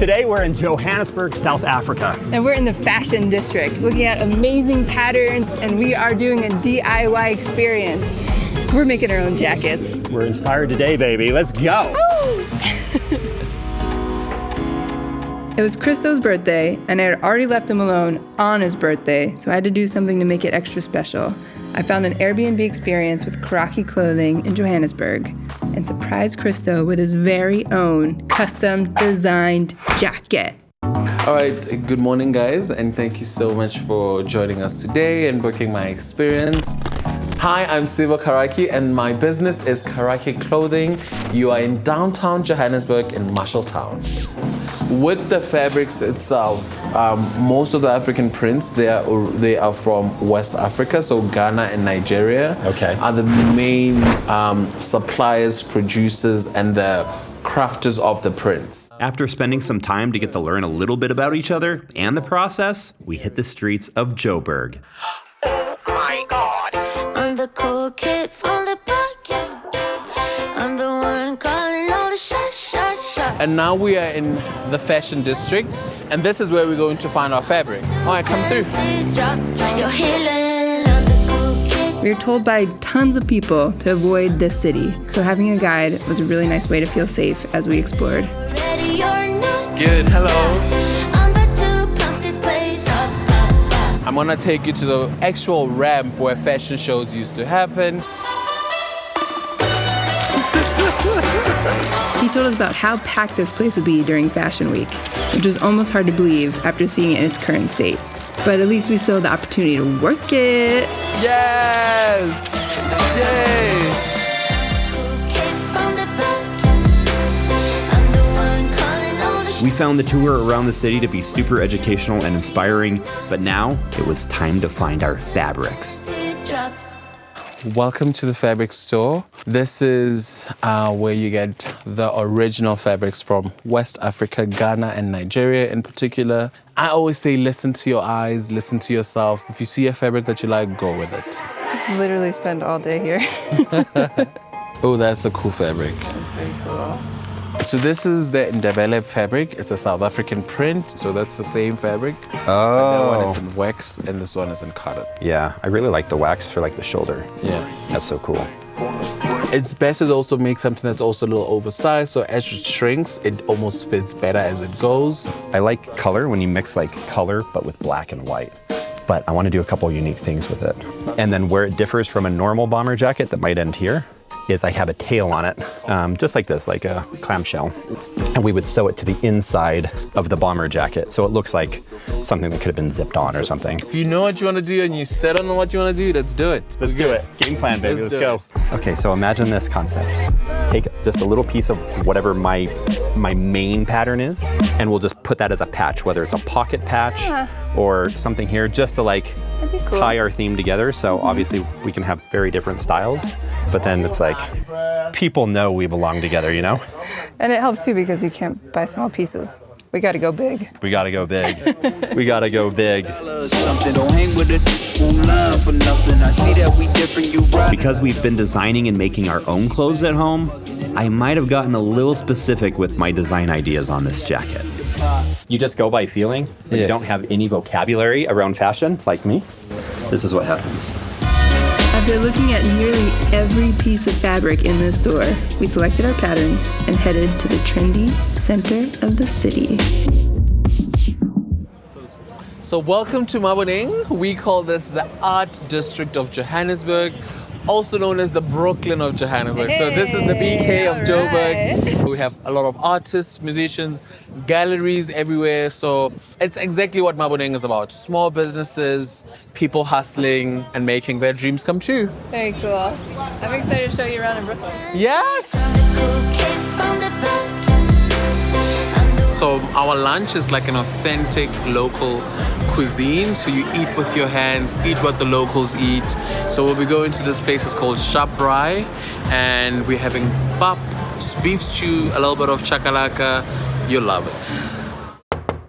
Today we're in Johannesburg, South Africa. And we're in the fashion district, looking at amazing patterns, and we are doing a DIY experience. We're making our own jackets. We're inspired today, baby. Let's go. It was Christo's birthday, and I had already left him alone on his birthday, so I had to do something to make it extra special. I found an Airbnb experience with Caraci Clothing in Johannesburg and surprised Christo with his very own custom designed jacket. All right, good morning guys, and thank you so much for joining us today and booking my experience. Hi, I'm Sebo of Caraci and my business is Caraci Clothing. You are in downtown Johannesburg in Marshalltown. With the fabrics itself, most of the African prints, they are from West Africa, so Ghana and Nigeria are the main suppliers, producers, and the crafters of the prints. After spending some time to get to learn a little bit about each other and the process, we hit the streets of Joburg. Oh my God. I'm the cool kid from the pocket. I'm the one calling all the shots. And now we are in the fashion district, and this is where we're going to find our fabric. All right, come through. We were told by tons of people to avoid this city, so having a guide was a really nice way to feel safe as we explored. Good, hello. I'm gonna take you to the actual ramp where fashion shows used to happen. He told us about how packed this place would be during Fashion Week, which was almost hard to believe after seeing it in its current state. But at least we still had the opportunity to work it. Yes! We found the tour around the city to be super educational and inspiring, but now it was time to find our fabrics. Welcome to the fabric store. This is where you get the original fabrics from West Africa, Ghana, and Nigeria in particular. I always say listen to your eyes, listen to yourself. If you see a fabric that you like, go with it. Literally spend all day here. Oh, that's a cool fabric. That's very cool. So this is the Ndebele fabric. It's a South African print, so that's the same fabric. Oh. But that one is in wax, and this one is in cotton. Yeah, I really like the wax for like the shoulder. Yeah. That's so cool. It's best to also make something that's also a little oversized, so as it shrinks, it almost fits better as it goes. I like color when you mix like color, but with black and white. But I want to do a couple unique things with it. And then where it differs from a normal bomber jacket that might end here, is I have a tail on it, just like this, like a clamshell. And we would sew it to the inside of the bomber jacket, so it looks like something that could have been zipped on or something. If you know what you want to do and you set on what you want to do, let's do it. Let's do it. Game plan, baby. Let's go. Okay, so imagine this concept. Take just a little piece of whatever my main pattern is, and we'll just put that as a patch, whether it's a pocket patch or something here, just to like tie our theme together. So obviously we can have very different styles, but then it's like people know we belong together, you know? And it helps too because you can't buy small pieces. We gotta go big. We gotta go big. We gotta go big. Because we've been designing and making our own clothes at home, I might have gotten a little specific with my design ideas on this jacket. You just go by feeling, but you don't have any vocabulary around fashion, like me. This is what happens. After looking at nearly every piece of fabric in the store, we selected our patterns and headed to the trendy center of the city. So welcome to Maboneng. We call this the Art District of Johannesburg, also known as the Brooklyn of Johannesburg. So this is the BK of Joburg. We have a lot of artists, musicians, galleries everywhere. So it's exactly what Maboneng is about. Small businesses, people hustling and making their dreams come true. Very cool. I'm excited to show you around in Brooklyn. Yes! So our lunch is like an authentic local cuisine. So you eat with your hands, eat what the locals eat. So we'll be going to this place, it's called Shaprai, and we're having pap, beef stew, a little bit of chakalaka. You'll love it.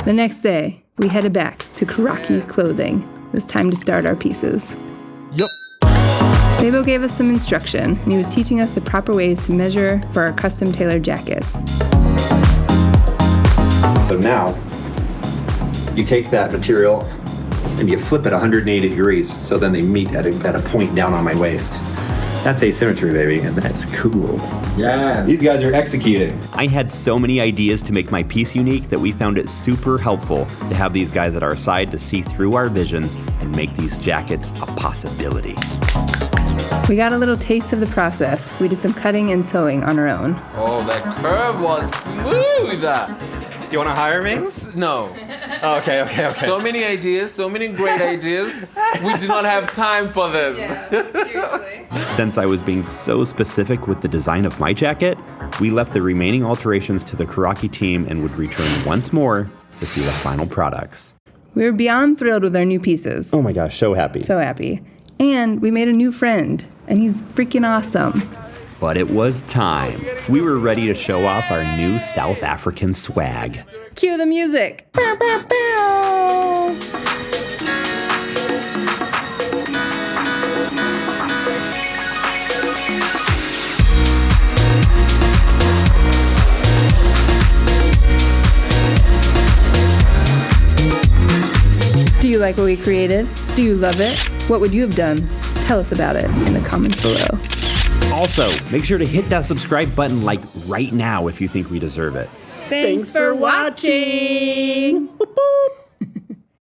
The next day, we headed back to Caraci Clothing. It was time to start our pieces. Yep. Sebo gave us some instruction, and he was teaching us the proper ways to measure for our custom tailored jackets. So now you take that material and you flip it 180 degrees, so then they meet at a point down on my waist. That's asymmetry, baby, and that's cool. Yes. These guys are executing. I had so many ideas to make my piece unique that we found it super helpful to have these guys at our side to see through our visions and make these jackets a possibility. We got a little taste of the process. We did some cutting and sewing on our own. Oh, that curve was smooth. You want to hire me? No. Oh, okay. So many ideas, so many great ideas. We do not have time for this. Seriously. Since I was being so specific with the design of my jacket, we left the remaining alterations to the Caraci team and would return once more to see the final products. We were beyond thrilled with our new pieces. Oh my gosh, so happy. So happy. And we made a new friend, and he's freaking awesome. But it was time. We were ready to show off our new South African swag. Cue the music. Bow, bow, bow. Do you like what we created? Do you love it? What would you have done? Tell us about it in the comments below. Also, make sure to hit that subscribe button like right now if you think we deserve it. Thanks for watching. Boop, boop.